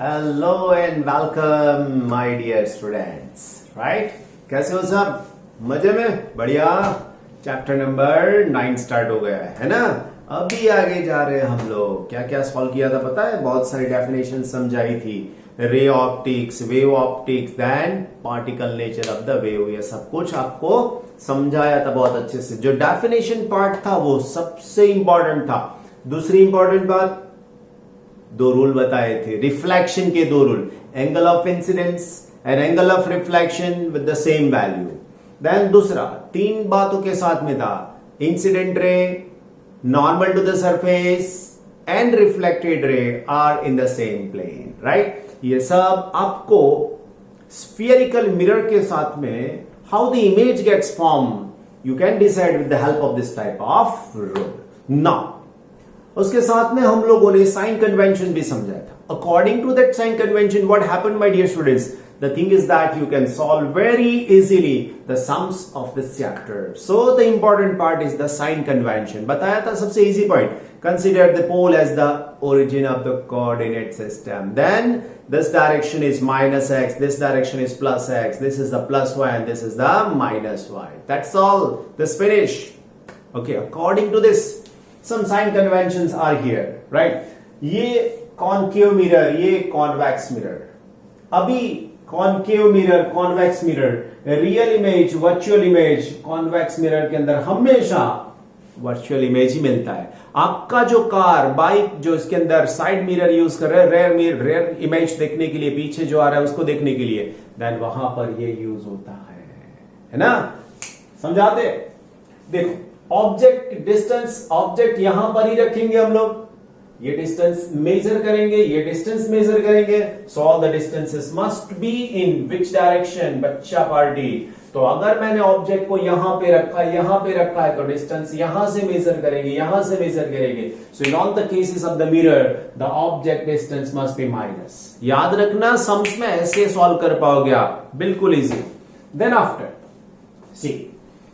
Hello and welcome my dear students. Right, कैसे हो सब? मजे में? बढ़िया। चैप्टर नंबर 9 स्टार्ट हो गया है ना। अभी आगे जा रहे हैं हम लोग। क्या क्या सॉल्व किया था पता है? बहुत सारी डेफिनेशन समझाई थी। Ray optics, wave optics, then particle nature of the wave, ये सब कुछ आपको समझाया था बहुत अच्छे से। जो डेफिनेशन पार्ट था वो सबसे इंपॉर्टेंट था। दूसरी इंपॉर्टेंट बात, दो रूल बताए थे रिफ्लेक्शन के, दो rule, angle of incidence and angle of reflection with the same value. Then दूसरा, तीन बातों के साथ में था, incident ray, normal to the surface and reflected ray are in the same plane. Right, ये सब आपको स्फीयरिकल मिरर के साथ में how the image gets form you can decide with the help of this type of rule. Now उसके साथ में हम लोगों ने साइन कन्वेंशन भी समझाया था। According to that sign convention what happened my dear students, the thing is that you can solve very easily the sums of this chapter. So the important part is the sign convention. बताया था सबसे easy point, consider the pole as the origin of the coordinate system. Then this direction is minus x, this direction is plus x, this is the plus y and this is the minus y. That's all. This finish. Okay, according to this some sign conventions are here, right? ये concave mirror, ये convex mirror. अभी concave mirror, convex mirror, real image, virtual image, convex mirror के अंदर हमेशा virtual image ही मिलता है। आपका जो कार, बाइक जो इसके अंदर साइड मिरर यूज कर रहे हैं रेयर इमेज देखने के लिए, पीछे जो आ रहा है उसको देखने के लिए, देन वहां पर ये यूज होता है ना। समझाते? देखो, ऑब्जेक्ट डिस्टेंस, ऑब्जेक्ट यहां पर ही रखेंगे हम लोग, ये डिस्टेंस मेजर करेंगे, ये डिस्टेंस मेजर करेंगे। So all the distances must be in which direction? बच्चा पार्टी। तो अगर मैंने ऑब्जेक्ट को यहां पे रखा है तो डिस्टेंस यहां से मेजर करेंगे, यहां से मेजर करेंगे। So in all the cases of the mirror the object distance must be minus. याद रखना, सम्स में ऐसे सॉल्व कर पाओगे आप, बिल्कुल easy. Then after see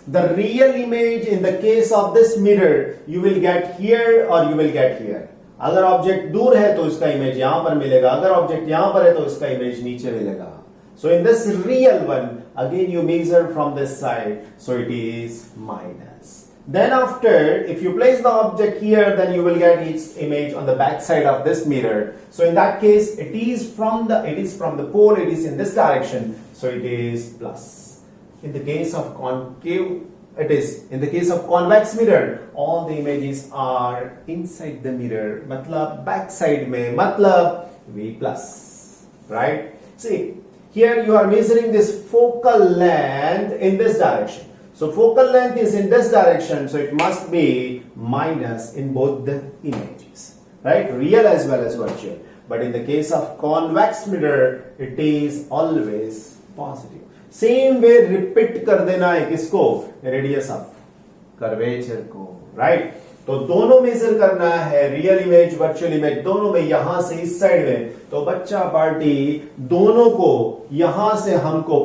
the real image in the case of this mirror you will get here और you will get here. अगर ऑब्जेक्ट दूर है तो इसका इमेज यहां पर मिलेगा, अगर ऑब्जेक्ट यहां पर है तो इसका इमेज नीचे मिलेगा। So in this real one, again you measure from this side, so it is minus. Then after, if you place the object here, then you will get its image on the back side of this mirror. So in that case, it is from the pole, it is in this direction, so it is plus. In the case of concave, it is. In the case of convex mirror, all the images are inside the mirror. मतलब back side में, मतलब V plus, right? See. Here you are measuring this focal length in this direction. So focal length is in this direction, so it must be minus in both the images, right? Real as well as virtual. But in the case of convex mirror, it is always positive. Same way repeat कर देना है किसको? Radius of curvature को, right? तो दोनों major करना है, real image virtual image दोनों में, यहां से इस साइड में। तो बच्चा पार्टी दोनों को यहां से हमको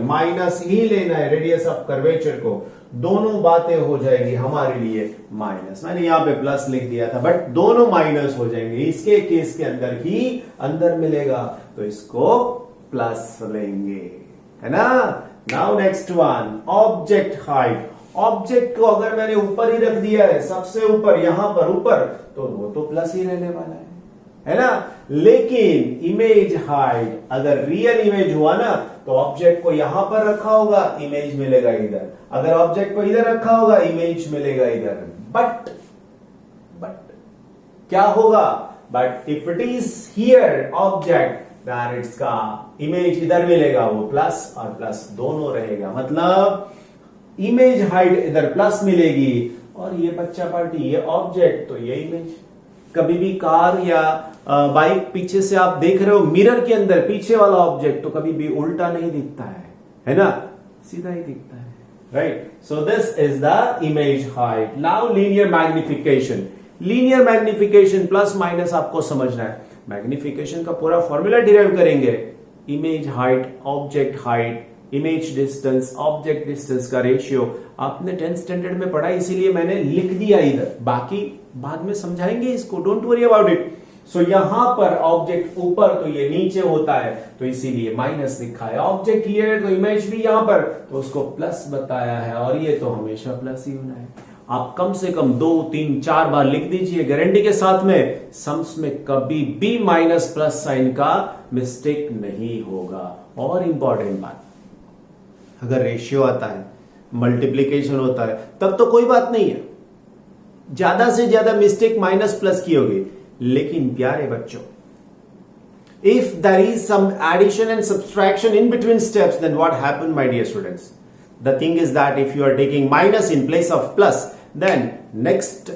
माइनस ही लेना है, रेडियस ऑफ कर्वेचर को। दोनों बातें हो जाएगी हमारे लिए माइनस। मैंने यहां पे प्लस लिख दिया था, बट दोनों माइनस हो जाएंगे। इसके केस के अंदर ही अंदर मिलेगा, तो इसको प्लस लेंगे, है ना। Now next one, object height. Object को अगर मैंने ऊपर ही रख दिया है, सबसे ऊपर, यहां पर ऊपर, तो वो तो प्लस ही रहने वाला है ना। लेकिन इमेज हाइट, अगर रियल इमेज हुआ ना, तो ऑब्जेक्ट को यहां पर रखा होगा, इमेज मिलेगा इधर। अगर ऑब्जेक्ट को इधर रखा होगा, इमेज मिलेगा इधर। बट क्या होगा? But if it is here object, then it's का इमेज इधर मिलेगा, वो प्लस और प्लस दोनों रहेगा। मतलब इमेज हाइट इधर प्लस मिलेगी, और ये बच्चा पार्टी, ये ऑब्जेक्ट, तो ये इमेज। कभी भी कार या बाइक पीछे से आप देख रहे हो, मिरर के अंदर पीछे वाला ऑब्जेक्ट तो कभी भी उल्टा नहीं दिखता है ना, सीधा ही दिखता है, right. So this is the image height. Now linear magnification. Linear magnification plus minus आपको समझना है। मैग्निफिकेशन का पूरा फॉर्मूला डिराइव करेंगे, image height, object height, image distance, object distance का रेशियो आपने 10th स्टैंडर्ड में पढ़ा, इसीलिए मैंने लिख दिया इधर, बाकी बाद में समझाएंगे इसको, डोंट वरी अबाउट इट। सो यहां पर ऑब्जेक्ट ऊपर तो ये नीचे होता है, तो इसीलिए माइनस लिखा है। ऑब्जेक्ट हियर तो इमेज भी यहां पर, तो उसको प्लस बताया है, और ये तो हमेशा प्लस ही होना है। आप कम से कम 2, 3, 4 बार लिख दीजिए गारंटी के साथ में, सम्स में कभी भी माइनस प्लस साइन का मिस्टेक नहीं होगा। और इंपॉर्टेंट बात, अगर रेशियो आता है, मल्टीप्लीकेशन होता है, तब तो कोई बात नहीं है, ज्यादा से ज्यादा मिस्टेक माइनस प्लस की होगी। लेकिन प्यारे बच्चों, if there is some addition and subtraction in between steps, then what happen my dear students? The thing is that if you are taking minus in place of plus, then next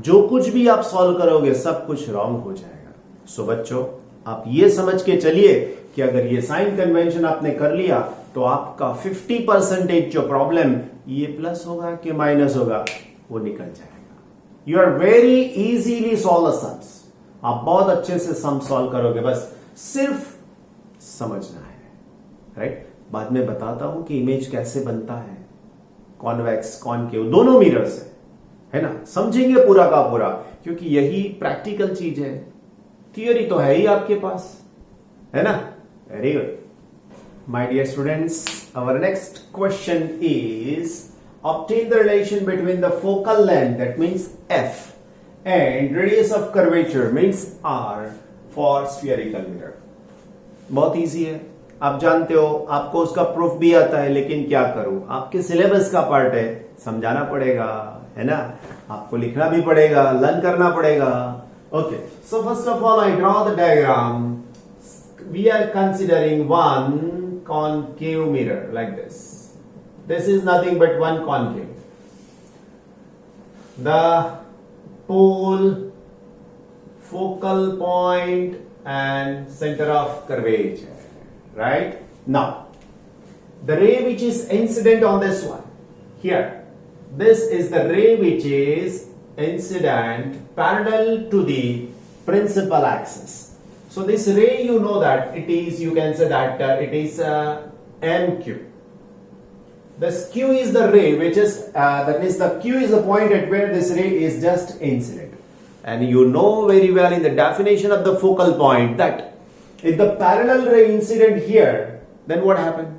जो कुछ भी आप solve करोगे सब कुछ wrong हो जाएगा। सो बच्चों, आप ये समझ के चलिए कि अगर ये साइन कन्वेंशन आपने कर लिया तो आपका 50% जो प्रॉब्लम ये प्लस होगा कि माइनस होगा वो निकल जाएगा। You are very easily solve the sums, आप बहुत अच्छे से सम सॉल्व करोगे, बस सिर्फ समझना है, राइट? बाद में बताता हूं कि इमेज कैसे बनता है, कॉन्वेक्स कॉनकेव दोनों मिरर्स है ना, समझेंगे पूरा का पूरा, क्योंकि यही प्रैक्टिकल चीज है। थियोरी तो है ही आपके पास, है ना? Very good my dear students, our next question is obtain the relation between the focal length, that means f, and radius of curvature means r for spherical mirror। बहुत इजी है, आप जानते हो, आपको उसका प्रूफ भी आता है, लेकिन क्या करूं, आपके सिलेबस का पार्ट है, समझाना पड़ेगा, है ना? आपको लिखना भी पड़ेगा, लर्न करना पड़ेगा। Okay, so first of all I draw the diagram. We are considering one concave mirror like this. This is nothing but one concave. The pole, focal point and center of curvature, right? Now, the ray which is incident on this one, here, this is the ray which is incident parallel to the principal axis. So this ray, you know that it is, you can say that it is MQ. This Q is the ray which is, that means the Q is the point at where this ray is just incident. And you know very well in the definition of the focal point that if the parallel ray incident here, then what happened?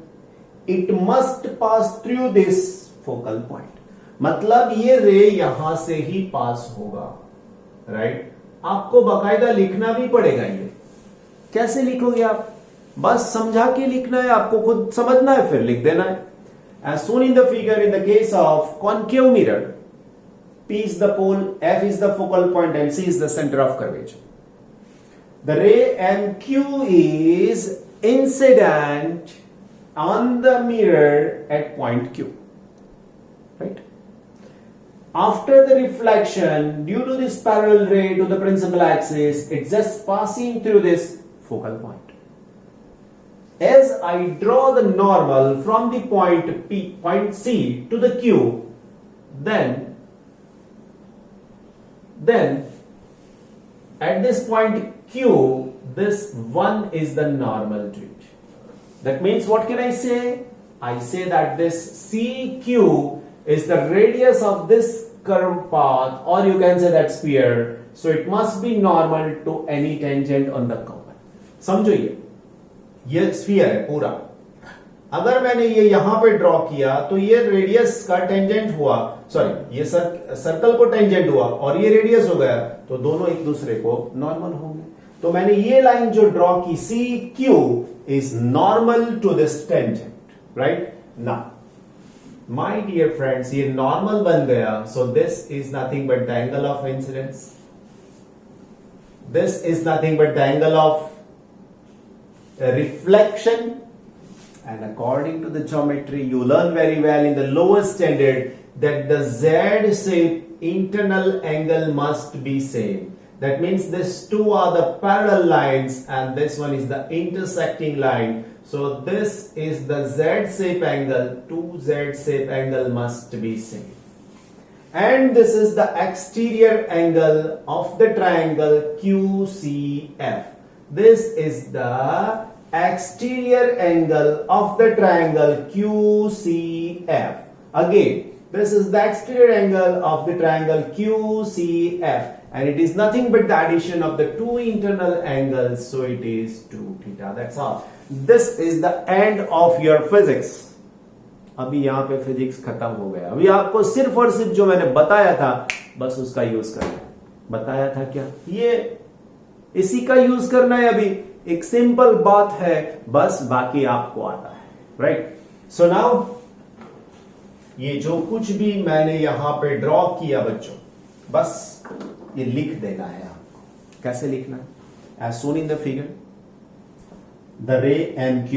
It must pass through this focal point. मतलब ये रे यहां से ही पास होगा, right? आपको बाकायदा लिखना भी पड़ेगा। ये कैसे लिखोगे आप? बस समझा के लिखना है, आपको खुद समझना है, फिर लिख देना है। As shown in the figure, in the case of concave mirror, P is the pole, F is the focal point, and C is the center of curvature. The ray MQ is incident on the mirror at point Q, right? After the reflection due to this parallel ray to the principal axis, it's just passing through this focal point. As I draw the normal from the point P, point C to the Q, then at this point Q, this 1 is the normal to it. That means what can I say? I say that this CQ is the radius of this curved path, or you can say that sphere, so it must be normal to any tangent on the curve. समझो, ये sphere है पूरा। अगर मैंने ये यहां पे draw किया तो ये रेडियस का टेंजेंट हुआ, सॉरी ये सर्कल को टेंजेंट हुआ और ये रेडियस हो गया, तो दोनों एक दूसरे को नॉर्मल होंगे। तो मैंने ये लाइन जो ड्रॉ की, C Q is normal to this tangent, right? Now my dear friends, ये नॉर्मल बन गया, so this is nothing but the angle of incidence, this is nothing but the angle of reflection, and according to the geometry you learn very well in the lower standard that the Z shape internal angle must be same. That means these two are the parallel lines and this one is the intersecting line. So this is the Z shape angle, two Z shape angle must be same. And this is the exterior angle of the triangle QCF. This is the exterior angle of the triangle QCF. Again, This is the exterior angle of the triangle QCF, and it is nothing but the addition of the two internal angles, so it is 2 theta. That's all. This is the end of your physics. अभी यहाँ पे physics खत्म हो गया. अभी आपको सिर्फ और सिर्फ जो मैंने बताया था बस उसका यूज करना है. बताया था क्या? ये इसी का यूज करना है. अभी एक सिंपल बात है, बस बाकी आपको आता है. राइट? सो नाउ ये जो कुछ भी मैंने यहां पे ड्रॉ किया बच्चों, बस ये लिख देना है आपको. कैसे लिखना है? As shown in the figure, the ray MQ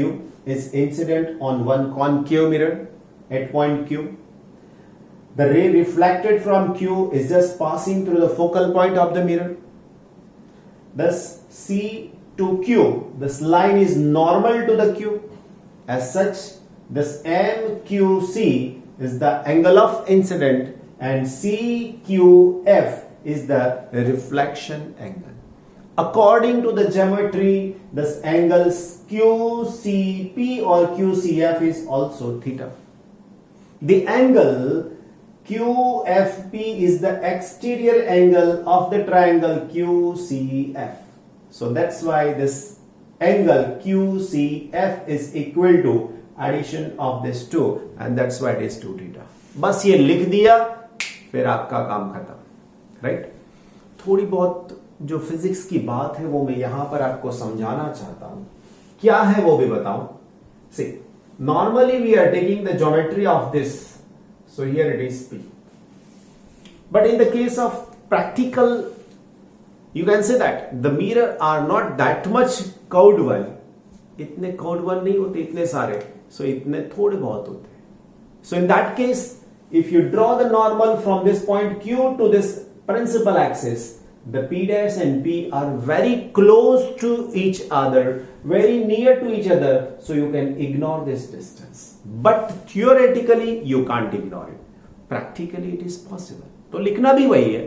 is incident on one concave mirror at point Q. The ray reflected from Q is just passing through the focal point of the mirror. Thus C to Q, this line is normal to the Q. As such, this MQC is the angle of incident and CQF is the reflection angle. According to the geometry, this angles QCP or QCF is also theta. The angle QFP is the exterior angle of the triangle QCF. So that's why this angle QCF is equal to addition of this two, and that's why it is 2 theta. बस ये लिख दिया, फिर आपका काम खत्म. Right? थोड़ी बहुत जो फिजिक्स की बात है वो मैं यहां पर आपको समझाना चाहता हूं. क्या है वो भी बताऊं. See, normally we are taking the geometry of this, so here it is P. But in the case of practical, you can say that the mirror are not that much curved one. इतने curved one नहीं होते इतने सारे, सो इतने थोड़े बहुत होते हैं. So in that case, if you draw the normal from this point Q to this principal axis, the P dash and P are very close to each other, very near to each other, so you can ignore this distance. But theoretically you can't ignore it. Practically it is possible. तो लिखना भी वही है.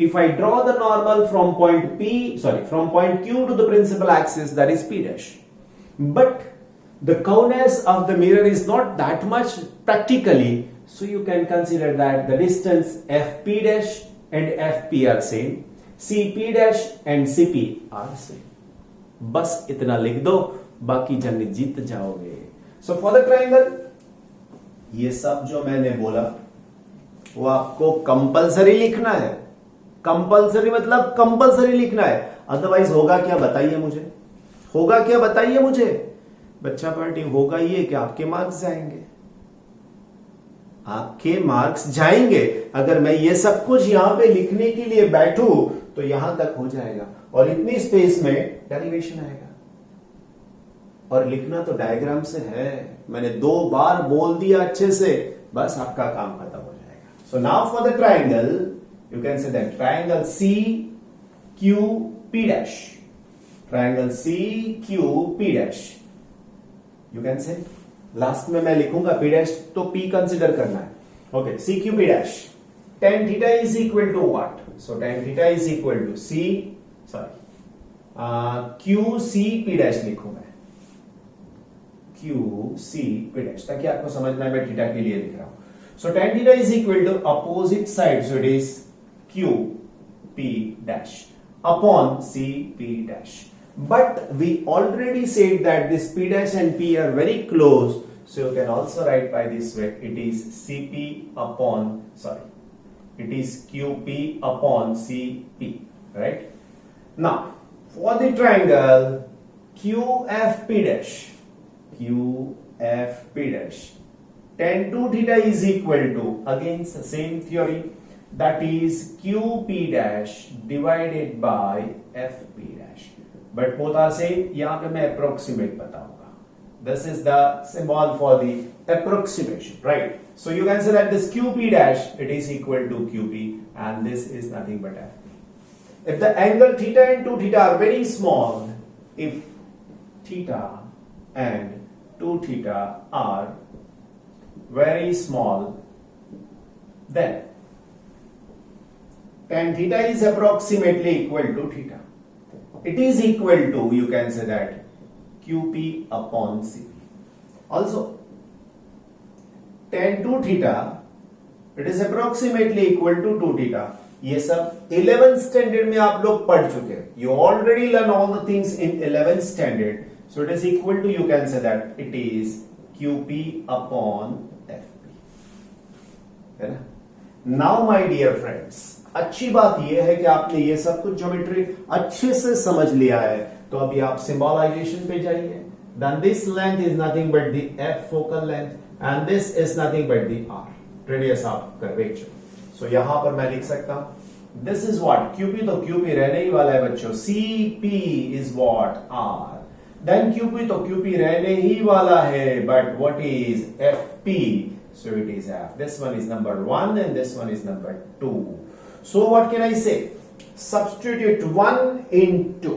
If I draw the normal from from point Q to the principal axis, that is P dash. But the cowness of the mirror is not that much practically, so you can consider that the distance FP dash and FP are same, CP dash and CP are same. बस इतना लिख दो, बाकी जंग जीत जाओगे. So for the triangle, ये सब जो मैंने बोला वो आपको कंपलसरी लिखना है. कंपलसरी मतलब कंपलसरी लिखना है, अदरवाइज होगा क्या बताइए मुझे. होगा क्या बताइए मुझे. बच्चा पार्टी होगा ये कि आपके मार्क्स जाएंगे. आपके मार्क्स जाएंगे. अगर मैं ये सब कुछ यहां पे लिखने के लिए बैठूं तो यहां तक हो जाएगा, और इतनी स्पेस में डेरिवेशन आएगा. और लिखना तो डायग्राम से है. मैंने 2 बार बोल दिया अच्छे से, बस आपका काम खत्म हो जाएगा. So now for the triangle, you can say that triangle CQP dash. Triangle CQP dash. You can से लास्ट में मैं लिखूंगा P dash, तो P कंसिडर करना है. Okay, CQP dash. tan theta is equal to what? So tan theta is equal to QCP dash लिखूं मैं. QCP dash, ताकि आपको समझना है मैं थीटा के लिए लिख रहा हूं. So tan theta is equal to opposite side, so it is QP dash upon CP dash. But we already said that this P dash and P are very close, so you can also write by this way. It is it is QP upon CP, right? Now, for the triangle QFP dash, tan 2 theta is equal to, again the same theory, that is QP dash divided by FP dash. But both are same. यहाँ पे मैं approximate बताऊंगा. This is the symbol for the approximation, right? So you can say that this QP dash, it is equal to QP, and this is nothing but FP. If the angle theta and 2 theta are very small, if theta and 2 theta are very small, then tan theta is approximately equal to theta. It is equal to, you can say that, QP upon CP. Also, tan 2 theta it is approximately equal to 2 theta. ये सब 11th standard में आप लोग पढ़ चुके हैं। You already learn all the things in 11th standard, so it is equal to, you can say that it is QP upon FP, है ना। नाउ माय डियर फ्रेंड्स, अच्छी बात यह है कि आपने ये सब कुछ ज्योमेट्री अच्छे से समझ लिया है, तो अभी आप सिंबलाइजेशन पे जाइए। Then this length is nothing but the F focal length and this is nothing but the R radius of curvature. So यहां पर मैं लिख सकता हूं दिस इज व्हाट QP, तो QP रहने ही वाला है बच्चों। CP is what R, then QP, तो QP रहने ही वाला है, but what is FP, so it is F. This one is number 1 and this one is number 2. So what can I say? Substitute 1 in 2,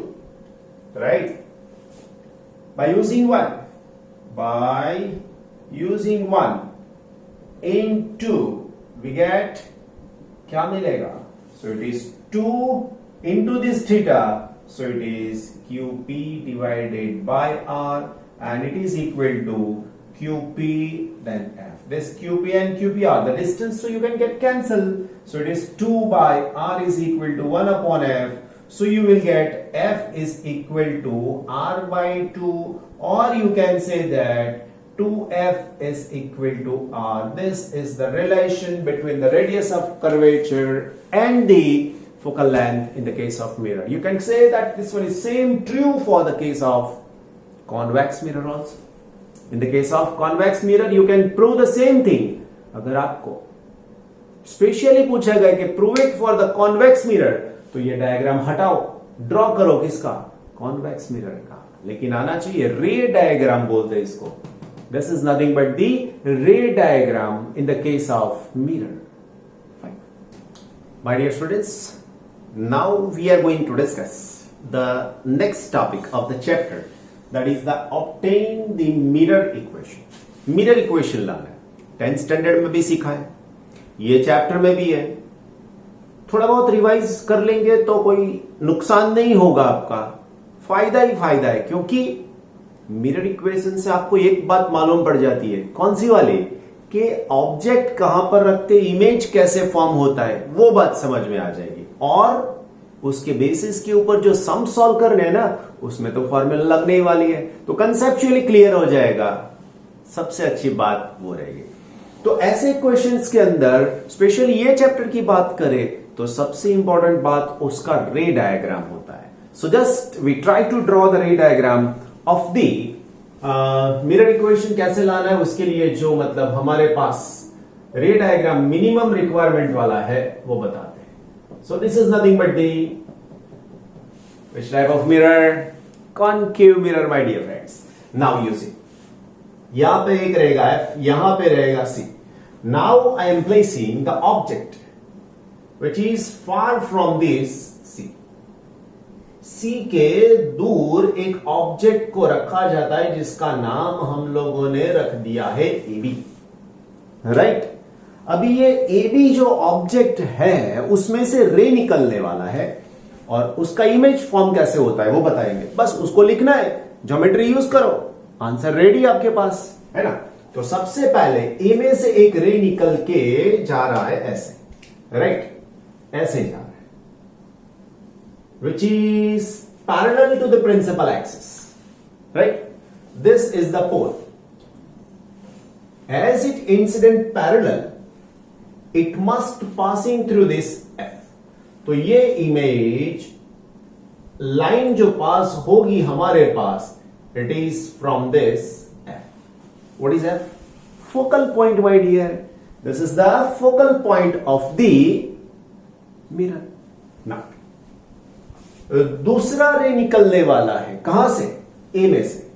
right? By using 1 in 2 we get क्या मिलेगा? So it is 2 into this theta, so it is QP divided by R and it is equal to QP then F. This QP and QP are the distance, so you can get cancelled. So it is 2 by R is equal to 1 upon F. So you will get F is equal to R by 2, or you can say that 2F is equal to R. This is the relation between the radius of curvature and the focal length in the case of mirror. You can say that this one is same true for the case of convex mirror also. In the case of convex mirror, you can prove the same thing. अगर आपको specially पूछा गया कि prove it for the convex mirror, तो ये diagram हटाओ, draw करो किसका? कॉन्वेक्स मिरर का। लेकिन आना चाहिए रे डायग्राम बोलते हैं इसको। This is nothing but the ray diagram in the case of mirror. Fine my dear students, now we are going to discuss the next topic of the chapter, that is the obtain the mirror equation। mirror equation लाना है, 10th standard में भी सीखा है, ये chapter में भी है। थोड़ा बहुत रिवाइज कर लेंगे तो कोई नुकसान नहीं होगा, आपका फायदा ही फायदा है, क्योंकि मिरर इक्वेशन से आपको एक बात मालूम पड़ जाती है। कौन सी वाली? कि ऑब्जेक्ट कहां पर रखते, इमेज कैसे फॉर्म होता है, वो बात समझ में आ जाएगी। और उसके बेसिस के ऊपर जो सम सॉल्व करने हैं ना, उसमें तो फॉर्मूला लगने ही वाली है, तो कंसेप्चुअली क्लियर हो जाएगा। सबसे अच्छी बात वो रहेगी। तो ऐसे क्वेश्चंस के अंदर स्पेशली ये चैप्टर की बात करें तो सबसे इंपॉर्टेंट बात उसका रे डायग्राम होता है। So just we try to draw the ray diagram of the mirror equation. कैसे लाना है उसके लिए जो मतलब हमारे पास रे डायग्राम मिनिमम रिक्वायरमेंट वाला है वो बताते हैं। So this is nothing but the which type of mirror? Concave mirror, my dear friends. Now you see, यहां पे एक रहेगा F, यहां पे रहेगा C. Now I am placing the object which is far from this C. C के दूर एक ऑब्जेक्ट को रखा जाता है जिसका नाम हम लोगों ने रख दिया है AB, राइट? अभी ये AB जो ऑब्जेक्ट है उसमें से रे निकलने वाला है, और उसका इमेज फॉर्म कैसे होता है वो बताएंगे। बस उसको लिखना है, ज्योमेट्री यूज करो, आंसर रेडी आपके पास है ना। तो सबसे पहले A में से एक रे निकल के जा रहा है ऐसे, राइट? ऐसे जा रहा है, which is parallel to the principal axis, right? This is the pole. As it incident parallel, it must passing through this F। तो ये इमेज लाइन जो पास होगी हमारे पास, it is from this F। What is F? Focal point, my dear। This is the focal point of the mirror। Now, दूसरा रे निकलने वाला है कहां से? A में से,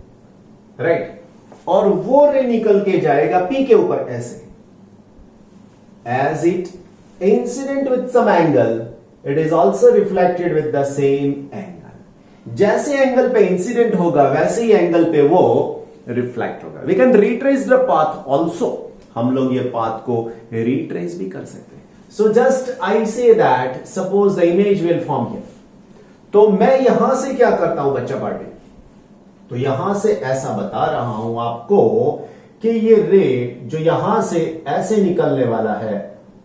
राइट? और वो रे निकल के जाएगा P के ऊपर ऐसे। As it incident with some angle, it is also reflected with the same angle। जैसे एंगल पे इंसिडेंट होगा वैसे ही एंगल पे वो रिफ्लेक्ट होगा। We can retrace the path also। हम लोग ये पाथ को रिट्रेस भी कर सकते हैं। So just I say that suppose the image will form here। तो मैं यहां से क्या करता हूं बच्चा पार्टी? तो यहां से ऐसा बता रहा हूं आपको कि ये रे जो यहां से ऐसे निकलने वाला है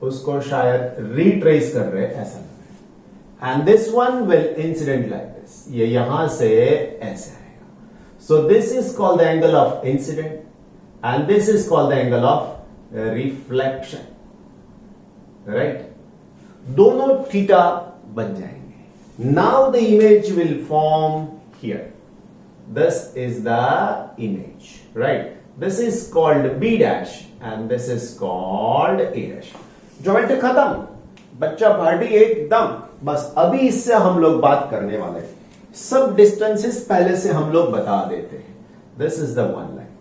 उसको शायद रिट्रेस कर रहे ऐसा लग रहा है, and this one will incident like this, ये यहां से ऐसे आएगा. सो this is called the angle of incident and this is called the angle of reflection. Right, दोनों थीटा बन जाएंगे. Now the image will form here. This is the image, right? This is called B dash and this is called A dash. Geometry खत्म, बच्चा party एकदम. बस अभी इससे हम लोग बात करने वाले हैं. सब डिस्टेंसेस पहले से हम लोग बता देते हैं. This is the one line.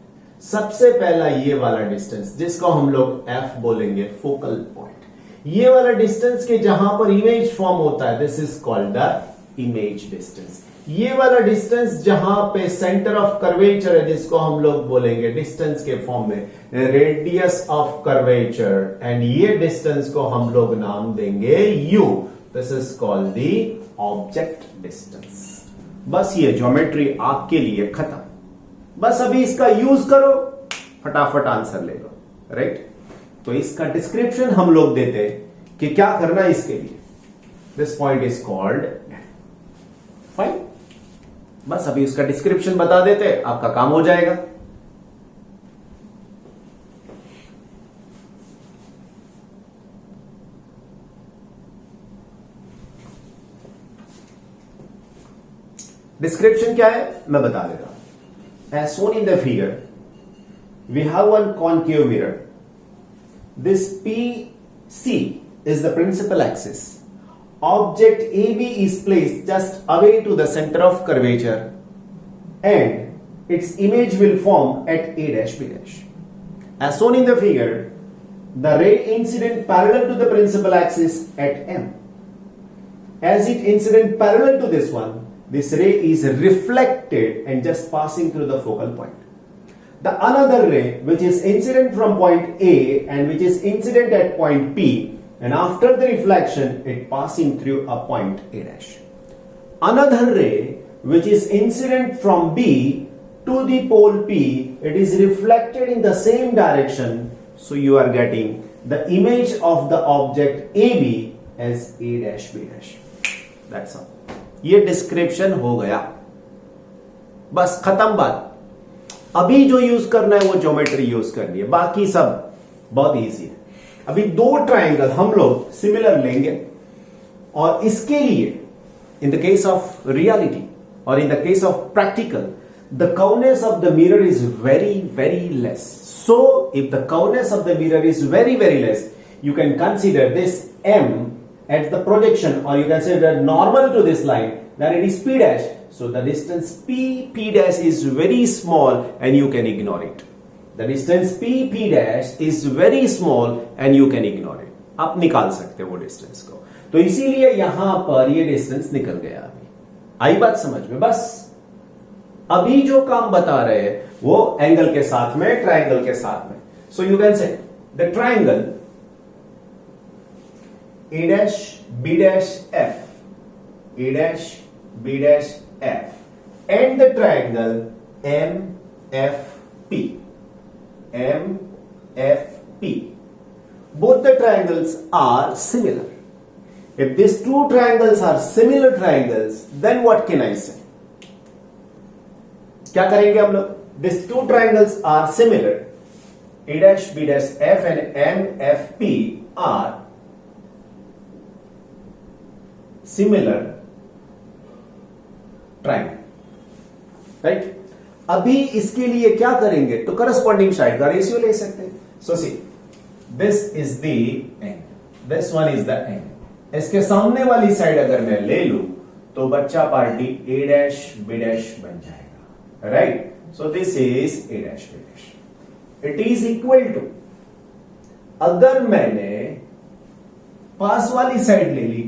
सबसे पहला ये वाला डिस्टेंस जिसको हम लोग F बोलेंगे, फोकल पॉइंट. ये वाला डिस्टेंस के जहां पर इमेज फॉर्म होता है, this is called the image distance. ये वाला डिस्टेंस जहां पे सेंटर ऑफ कर्वेचर है, जिसको हम लोग बोलेंगे डिस्टेंस के फॉर्म में रेडियस ऑफ कर्वेचर, एंड ये डिस्टेंस को हम लोग नाम देंगे u. This is called the object distance. बस ये ज्योमेट्री आपके लिए खत्म. बस अभी इसका यूज करो, फटाफट आंसर ले लो. राइट, तो इसका डिस्क्रिप्शन हम लोग देते कि क्या करना है इसके लिए. This point is called fine. बस अभी उसका डिस्क्रिप्शन बता देते, आपका काम हो जाएगा. डिस्क्रिप्शन क्या है मैं बता दे रहा हूं. As shown in the figure we have one concave mirror. This PC is the principal axis. Object AB is placed just away to the center of curvature and its image will form at A dash B dash. As shown in the figure, the ray incident parallel to the principal axis at M. As it incident parallel to this one, this ray is reflected and just passing through the focal point. The another ray which is incident from point A and which is incident at point P, and after the reflection it passing through a point A dash. Another ray which is incident from B to the pole P, it is reflected in the same direction, so you are getting the image of the object AB as A dash B dash. That's all. ये description हो गया, बस खत्म बात. अभी जो use करना है वो ज्योमेट्री यूज करनी है, बाकी सब बहुत इजी है. अभी दो ट्रायंगल हम लोग सिमिलर लेंगे, और इसके लिए in the case of reality और in the case of practical the curveness of the mirror is very very less. So if the curveness of the mirror is very very less, you can consider this M at the projection, or you can say that normal to this line, then it is P dash. So the distance P dash is very small and you can ignore it. The distance P dash is very small and you can ignore it. आप निकाल सकते हो वो distance को. तो इसीलिए यहां पर ये डिस्टेंस निकल गया. अभी आई बात समझ में. बस अभी जो काम बता रहे हैं वो एंगल के साथ में, ट्रायंगल के साथ में. सो यू कैन से the triangle A dash B dash F, A dash B dash F, and the triangle MFP, MFP. Both the triangles are similar. If these two triangles are similar triangles, then what can I say? क्या करेंगे हम लोग? These two triangles are similar. A dash B dash F and MFP are similar triangle, right? अभी इसके लिए क्या करेंगे? तो करस्पॉन्डिंग साइड का रेशियो ले सकते हैं. So see, this is the angle, this one is the angle. इसके सामने वाली साइड अगर मैं ले लूं तो बच्चा party A dash B dash बन जाएगा, right? So this is A dash B dash. It is equal to, अगर मैंने पास वाली साइड ले ली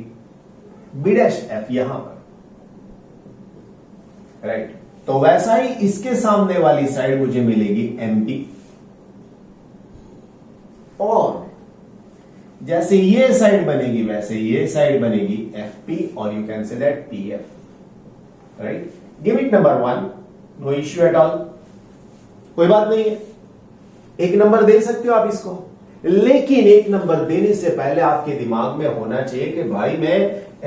B डैश F यहां पर, राइट? तो वैसा ही इसके सामने वाली साइड मुझे मिलेगी MP, और जैसे ये साइड बनेगी वैसे ये साइड बनेगी FP, और you can say that PF, right? Give it number 1, no issue at all, कोई बात नहीं है. एक नंबर दे सकते हो आप इसको. लेकिन एक नंबर देने से पहले आपके दिमाग में होना चाहिए कि भाई मैं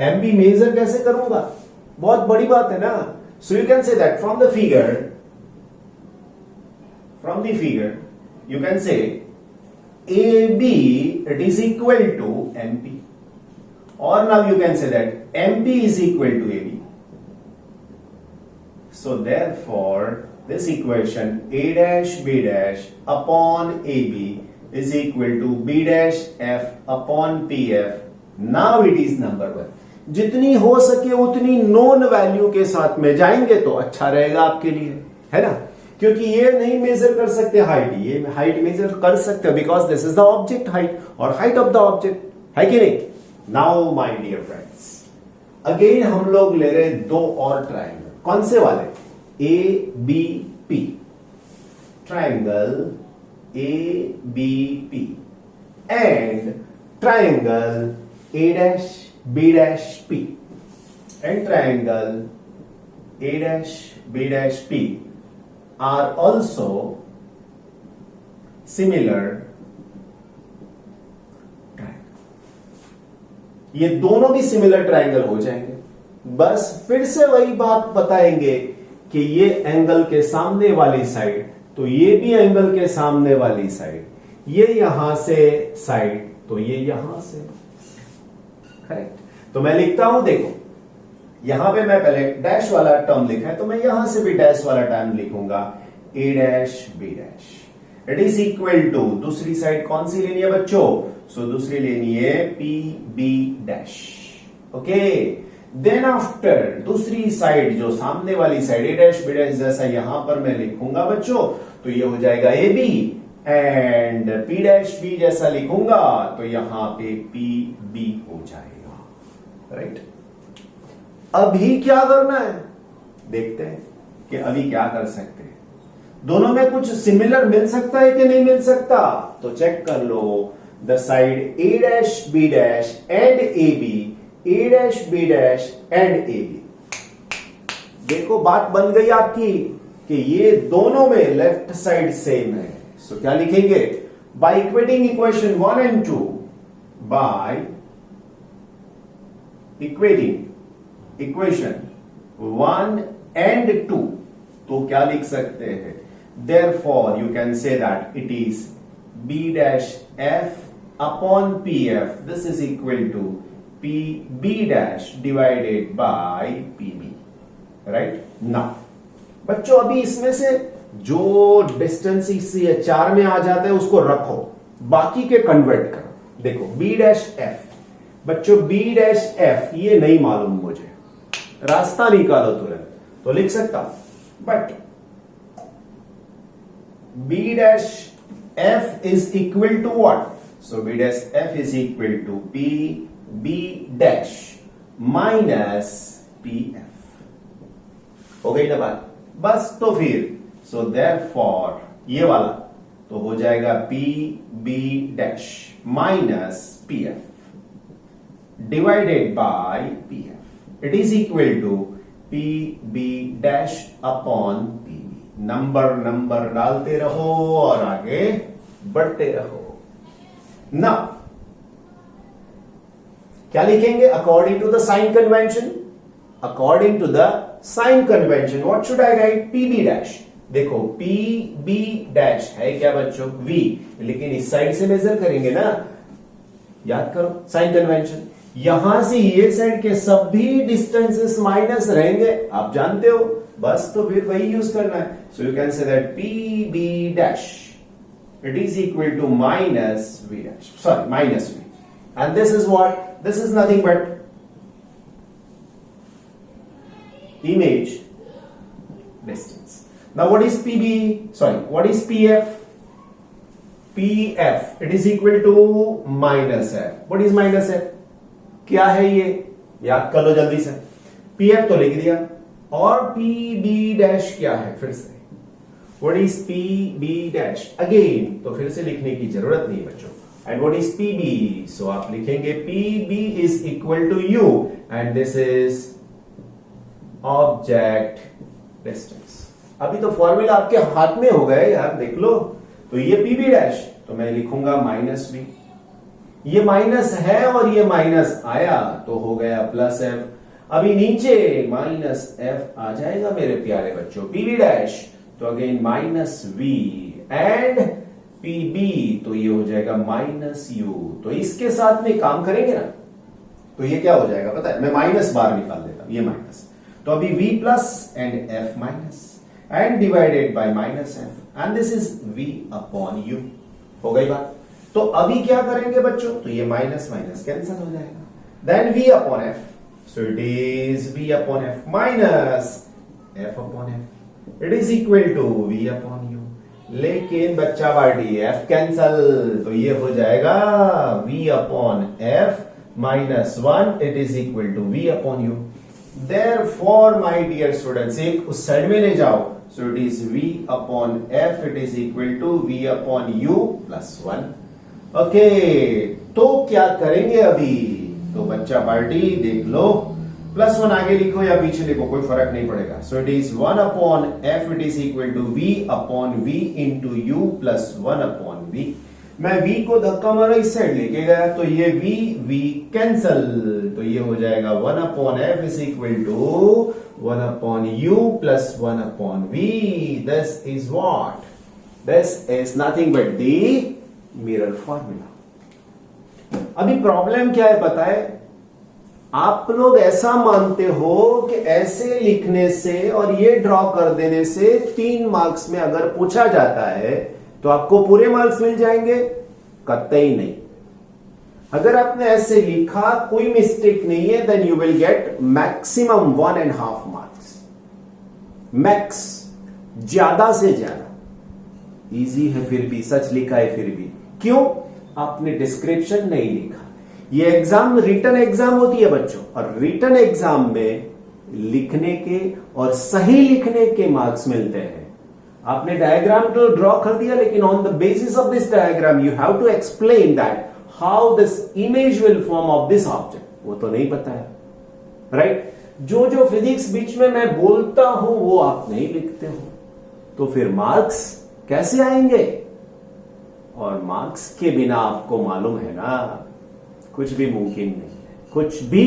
एमबी मेजर कैसे करूंगा, बहुत बड़ी बात है ना। सो you can say that from the figure you can say AB it is equal to MP, or now you can say that MP is equal to AB. So therefore this equation A dash B dash upon AB is equal to B dash F upon PF. Now it is number 1. जितनी हो सके उतनी non value के साथ में जाएंगे तो अच्छा रहेगा आपके लिए, है ना। क्योंकि ये नहीं मेजर कर सकते हाइट, ये हाइट मेजर कर सकते because this is the object height और हाइट ऑफ द ऑब्जेक्ट, है कि नहीं। Now my dear friends, again हम लोग ले रहे दो और ट्राइंगल, कौन से वाले, A B P, triangle A B P and triangle A dash B dash P and triangle A dash B dash P are also similar triangle. ये दोनों भी सिमिलर ट्राइंगल हो जाएंगे। बस फिर से वही बात बताएंगे कि ये एंगल के सामने वाली साइड, तो ये भी एंगल के सामने वाली साइड, ये यहां से साइड, तो ये यहां से, करेक्ट। तो मैं लिखता हूं, देखो यहां पे मैं पहले डैश वाला टर्म लिखा है, तो मैं यहां से भी डैश वाला टर्म लिखूंगा, A dash B dash it is equal to, दूसरी साइड कौन सी लेनी है बच्चों, सो दूसरी लेनी है P B dash, okay. Then after दूसरी साइड जो सामने वाली side A dash B dash जैसा यहां पर मैं लिखूंगा बच्चों, तो ये हो जाएगा A B, and P dash B जैसा लिखूंगा तो यहां पे पी बी हो जाएगा, राइट। अभी क्या करना है, देखते हैं कि अभी क्या कर सकते हैं। दोनों में कुछ सिमिलर मिल सकता है कि नहीं मिल सकता, तो चेक कर लो। The side A dash B dash and A B, A dash B dash and A B, देखो बात बन गई आपकी कि ये दोनों में लेफ्ट साइड सेम है। सो क्या लिखेंगे, by equating equation 1 and 2, by equating equation 1 and 2, तो क्या लिख सकते हैं, therefore you can say that it is B dash F upon PF, this is equal to PB dash divided by PB, right? Now बच्चों अभी इसमें से जो डिस्टेंस इससे 4 में आ जाता है उसको रखो, बाकी के कन्वर्ट करो। देखो B dash F, बच्चों B dash F ये नहीं मालूम मुझे, रास्ता निकालो तुरंत, तो लिख सकता हूं, but B dash F is equal to what? So B dash F is equal to P B dash minus PF, हो गई ना बात, बस। तो फिर so therefore ये वाला तो हो जाएगा P B dash minus PF divided by PF, it is equal to P B dash upon PB। Number डालते रहो और आगे बढ़ते रहो। ना क्या लिखेंगे, according to the sign convention, according to the sign convention what should I write, PB dash. देखो पीबी डैश है क्या बच्चों, वी, लेकिन इस साइड से मेजर करेंगे ना, याद करो साइन कन्वेंशन। यहां से ये साइड के सभी डिस्टेंसेस माइनस रहेंगे, आप जानते हो, बस तो फिर वही यूज करना है। So you can say that P B dash it is equal to minus V dash, sorry minus V, and this is what, this is nothing but image distance. Now what is PB, sorry what is PF, PF it is equal to minus F. What is minus F, क्या है ये, याद कर लो जल्दी से। PF तो लिख दिया, और पी बी डैश क्या है, फिर से what is P B dash, again तो फिर से लिखने की जरूरत नहीं बच्चों। And what is P B, so आप लिखेंगे P B is equal to u and this is object distance. अभी तो फॉर्मूला आपके हाथ में हो गए यार, देख लो। तो ये पी बी डैश तो मैं लिखूंगा माइनस वी। ये माइनस है और ये माइनस आया तो हो गया प्लस एफ। अभी नीचे माइनस एफ आ जाएगा मेरे प्यारे बच्चों, पीवी डैश तो again minus V and PB तो ये हो जाएगा माइनस यू। तो इसके साथ में काम करेंगे ना तो ये क्या हो जाएगा पता है, मैं माइनस बार निकाल देता हूं, ये माइनस तो अभी v plus and f minus and divided by minus F and this is v upon u। हो गई बात। तो अभी क्या करेंगे बच्चों, तो ये माइनस माइनस कैंसिल हो जाएगा, then v upon f, so it is v upon f minus f upon f, it is equal to v upon u। लेकिन बच्चा पार्टी f कैंसल तो ये हो जाएगा v upon f minus 1, it is equal to v upon u। Therefore, my dear students, एक उस side में ले जाओ, so it is v upon f, it is equal to v upon u plus 1. Okay, तो क्या करेंगे अभी, तो बच्चा पार्टी देख लो, प्लस 1 आगे लिखो या पीछे लिखो कोई फर्क नहीं पड़ेगा। So it is 1 upon f, it is equal to v upon v into u plus 1 upon v। मैं v को धक्का मारा इस साइड लेके गया तो ये v कैंसल तो ये हो जाएगा 1 upon F is equal to 1 upon u plus 1 upon v। This is what, this is nothing but the mirror formula. अभी प्रॉब्लम क्या है पता है, आप लोग ऐसा मानते हो कि ऐसे लिखने से और ये ड्रॉ कर देने से 3 मार्क्स में अगर पूछा जाता है तो आपको पूरे मार्क्स मिल जाएंगे, कतई नहीं। अगर आपने ऐसे लिखा कोई मिस्टेक नहीं है then you will get maximum 1.5 marks, max, ज्यादा से ज्यादा। इजी है फिर भी, सच लिखा है फिर भी, क्यों, आपने डिस्क्रिप्शन नहीं लिखा। ये एग्जाम रिटन एग्जाम होती है बच्चों, और रिटन एग्जाम में लिखने के और सही लिखने के मार्क्स मिलते हैं। आपने डायग्राम तो ड्रॉ कर दिया लेकिन on the basis of this diagram you have to explain that how this image will form of this object, वो तो नहीं पता है, राइट। जो फिजिक्स बीच में मैं बोलता हूं वो आप नहीं लिखते हो तो फिर मार्क्स कैसे आएंगे। और मार्क्स के बिना आपको मालूम है ना कुछ भी मुमकिन नहीं है, कुछ भी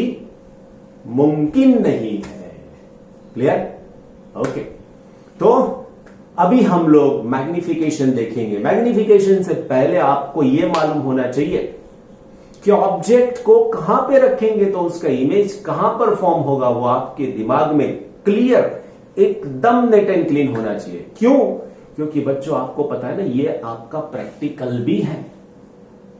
मुमकिन नहीं है। Clear, okay. तो अभी हम लोग मैग्निफिकेशन देखेंगे। मैग्निफिकेशन से पहले आपको यह मालूम होना चाहिए कि ऑब्जेक्ट को कहां पे रखेंगे तो उसका इमेज कहां पर फॉर्म होगा, वो आपके दिमाग में क्लियर एकदम नेट एंड क्लीन होना चाहिए। क्यों, क्योंकि बच्चों आपको पता है ना ये आपका प्रैक्टिकल भी है,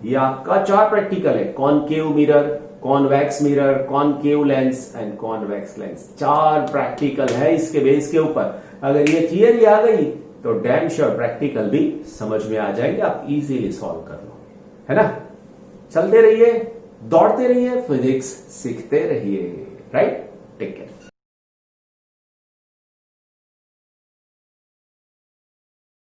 ये आपका 4 प्रैक्टिकल है, concave mirror, convex mirror, concave lens and convex lens, 4 practical है इसके बेस के ऊपर। अगर ये थियरी आ गई तो डैम श्योर प्रैक्टिकल भी समझ में आ जाएंगे, आप इजीली सॉल्व कर लो, है ना। चलते रहिए, दौड़ते रहिए, फिजिक्स सीखते रहिए, राइट। Take care.